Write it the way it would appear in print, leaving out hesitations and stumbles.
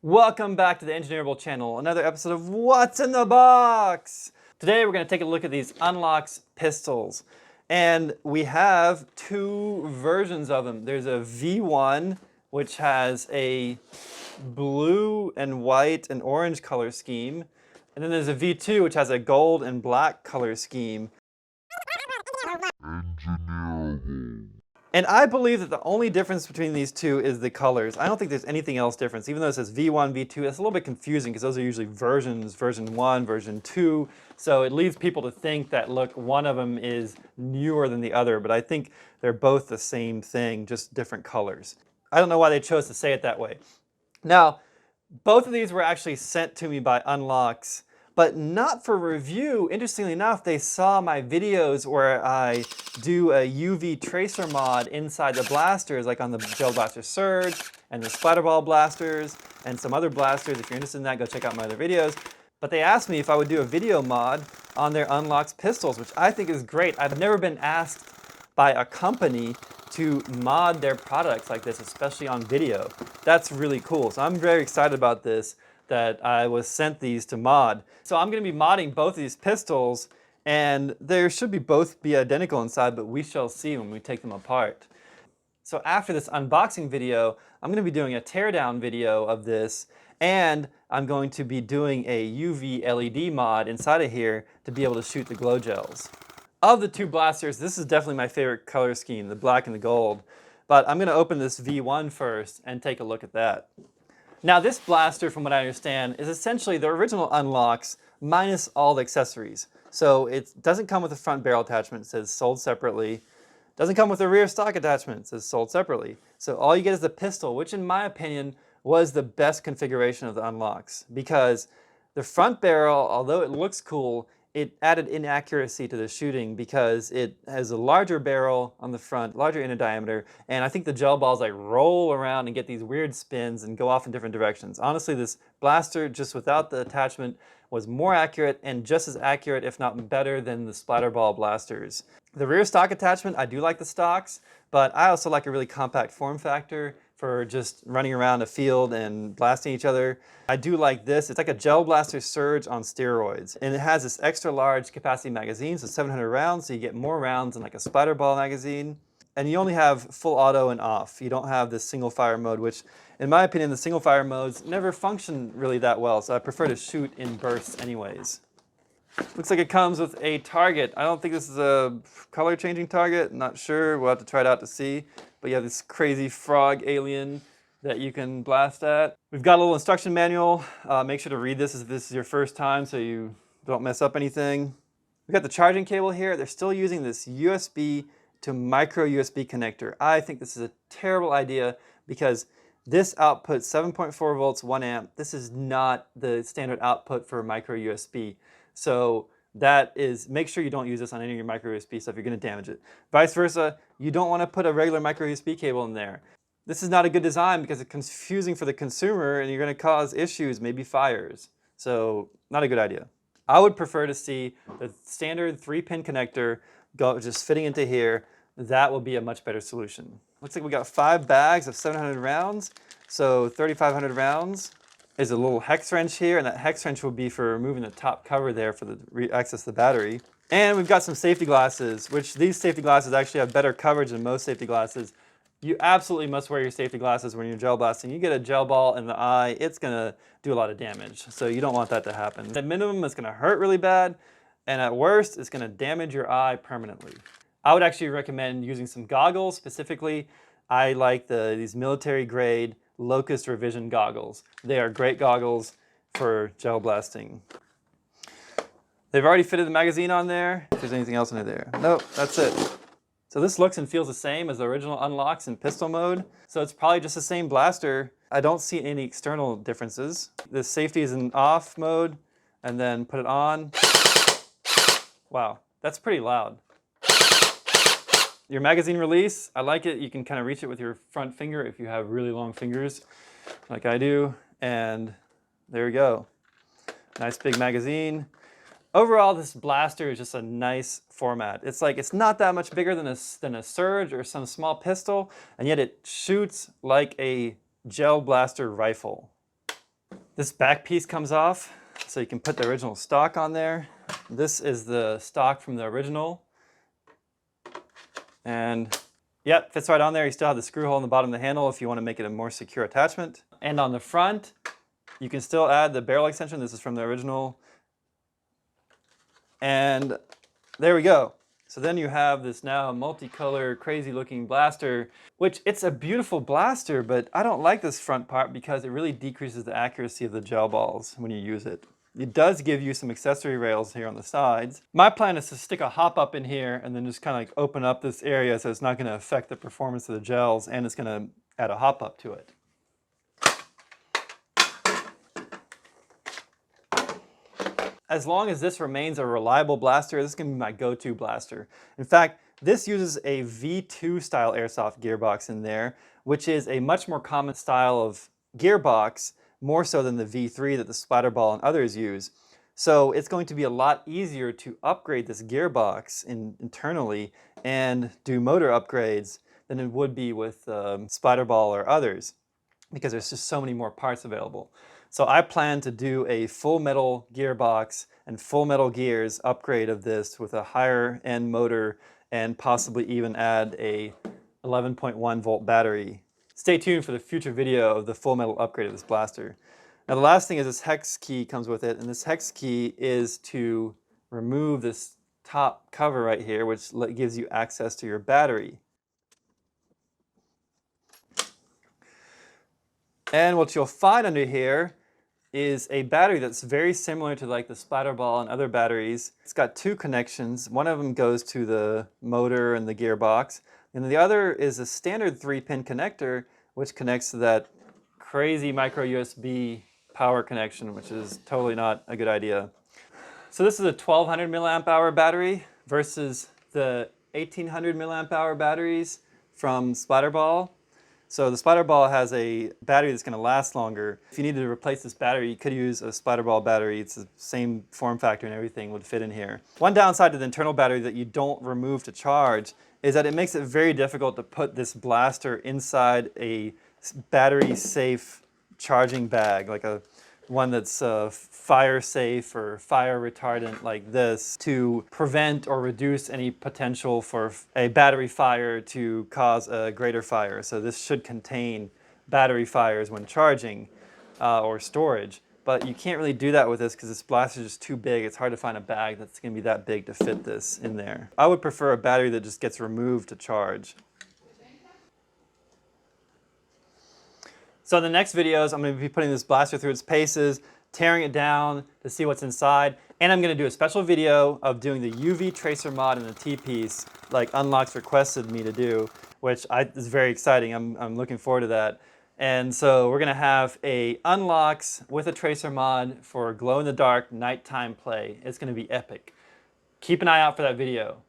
Welcome back to the Engineerable channel, another episode of What's in the Box? Today we're going to take a look at these UNLOCX pistols. And we have two versions of them. There's a V1, which has a blue and white and orange color scheme. And then there's a V2, which has a gold and black color scheme. And I believe that the only difference between these two is the colors. I don't think there's anything else different. Even though it says V1, V2, it's a little bit confusing because those are usually versions, version 1, version 2. So it leads people to think that, look, one of them is newer than the other, but I think they're both the same thing, just different colors. I don't know why they chose to say it that way. Now, both of these were actually sent to me by UNLOCX, but not for review. Interestingly enough, they saw my videos where I do a UV tracer mod inside the blasters, like on the Gel Blaster Surge and the Splatrball blasters and some other blasters. If you're interested in that, go check out my other videos. But they asked me if I would do a video mod on their UNLOCX pistols, which I think is great. I've never been asked by a company to mod their products like this, especially on video. That's really cool. So I'm very excited about this, that I was sent these to mod. So I'm going to be modding both of these pistols, and they should both be identical inside, but we shall see when we take them apart. So after this unboxing video, I'm going to be doing a teardown video of this, and I'm going to be doing a UV LED mod inside of here to be able to shoot the glow gels. Of the two blasters, this is definitely my favorite color scheme, the black and the gold. But I'm going to open this V1 first and take a look at that. Now this blaster, from what I understand, is essentially the original UNLOCX minus all the accessories. So it doesn't come with a front barrel attachment, it says sold separately. Doesn't come with a rear stock attachment, it says sold separately. So all you get is the pistol, which in my opinion was the best configuration of the UNLOCX, because the front barrel, although it looks cool, it added inaccuracy to the shooting because it has a larger barrel on the front, larger inner diameter, and I think the gel balls like roll around and get these weird spins and go off in different directions. Honestly, this blaster, just without the attachment, was more accurate and just as accurate, if not better, than the Splatrball blasters. The rear stock attachment, I do like the stocks, but I also like a really compact form factor for just running around a field and blasting each other. I do like this. It's like a Gel Blaster Surge on steroids. And it has this extra large capacity magazine, so 700 rounds, so you get more rounds than like a Splatrball magazine. And you only have full auto and off. You don't have this single fire mode, which in my opinion, the single fire modes never function really that well, so I prefer to shoot in bursts anyways. Looks like it comes with a target. I don't think this is a color changing target, not sure. We'll have to try it out to see. But you have this crazy frog alien that you can blast at. We've got a little instruction manual. Make sure to read this if this is your first time so you don't mess up anything. We've got the charging cable here. They're still using this USB to micro USB connector. I think this is a terrible idea because this outputs 7.4 volts, 1 amp. This is not the standard output for micro USB. So that is, make sure you don't use this on any of your micro USB stuff, you're going to damage it. Vice versa, you don't want to put a regular micro USB cable in there. This is not a good design because it's confusing for the consumer and you're going to cause issues, maybe fires. So not a good idea. I would prefer to see the standard 3-pin connector go just fitting into here. That will be a much better solution. Looks like we got 5 bags of 700 rounds, so 3,500 rounds. There's a little hex wrench here, and that hex wrench will be for removing the top cover there for the access the battery. And we've got some safety glasses, which these safety glasses actually have better coverage than most safety glasses. You absolutely must wear your safety glasses when you're gel blasting. You get a gel ball in the eye, it's gonna do a lot of damage. So you don't want that to happen. At minimum, it's gonna hurt really bad, and at worst, it's gonna damage your eye permanently. I would actually recommend using some goggles. Specifically, I like these military grade Locust Revision goggles. They are great goggles for gel blasting. They've already fitted the magazine on there. If there's anything else in there. Nope, that's it. So this looks and feels the same as the original UNLOCX in pistol mode. So it's probably just the same blaster. I don't see any external differences. The safety is in off mode, and then put it on. Wow, that's pretty loud. Your magazine release, I like it. You can kind of reach it with your front finger if you have really long fingers, like I do. And there we go. Nice big magazine. Overall, this blaster is just a nice format. It's like, it's not that much bigger than a Surge or some small pistol, and yet it shoots like a gel blaster rifle. This back piece comes off, so you can put the original stock on there. This is the stock from the original. And yep, fits right on there. You still have the screw hole in the bottom of the handle if you want to make it a more secure attachment. And on the front, you can still add the barrel extension. This is from the original. And there we go. So then you have this now multicolor, crazy looking blaster, which it's a beautiful blaster, but I don't like this front part because it really decreases the accuracy of the gel balls when you use it. It does give you some accessory rails here on the sides. My plan is to stick a hop up in here and then just kind of like open up this area so it's not going to affect the performance of the gels, and it's going to add a hop up to it. As long as this remains a reliable blaster, this is going to be my go-to blaster. In fact, this uses a V2 style airsoft gearbox in there, which is a much more common style of gearbox, more so than the V3 that the Splatrball and others use. So it's going to be a lot easier to upgrade this gearbox internally and do motor upgrades than it would be with Splatrball or others, because there's just so many more parts available. So I plan to do a full metal gearbox and full metal gears upgrade of this with a higher end motor and possibly even add a 11.1 volt battery. Stay tuned for the future video of the full metal upgrade of this blaster. Now the last thing is this hex key comes with it, and this hex key is to remove this top cover right here, which gives you access to your battery. And what you'll find under here is a battery that's very similar to like the Splatrball and other batteries. It's got two connections. One of them goes to the motor and the gearbox, and the other is a standard 3-pin connector which connects to that crazy micro USB power connection, which is totally not a good idea. So this is a 1200 milliamp hour battery versus the 1800 milliamp hour batteries from Splatrball. So the Splatrball has a battery that's going to last longer. If you needed to replace this battery, you could use a Splatrball battery. It's the same form factor and everything would fit in here. One downside to the internal battery that you don't remove to charge is that it makes it very difficult to put this blaster inside a battery-safe charging bag, like one that's fire safe or fire retardant like this, to prevent or reduce any potential for a battery fire to cause a greater fire. So this should contain battery fires when charging or storage. But you can't really do that with this because this blaster is just too big. It's hard to find a bag that's going to be that big to fit this in there. I would prefer a battery that just gets removed to charge. So in the next videos, I'm going to be putting this blaster through its paces, tearing it down to see what's inside, and I'm going to do a special video of doing the UV tracer mod in the T-piece, like UNLOCX requested me to do, which is very exciting. I'm looking forward to that. And so we're going to have a UNLOCX with a tracer mod for glow-in-the-dark nighttime play. It's going to be epic. Keep an eye out for that video.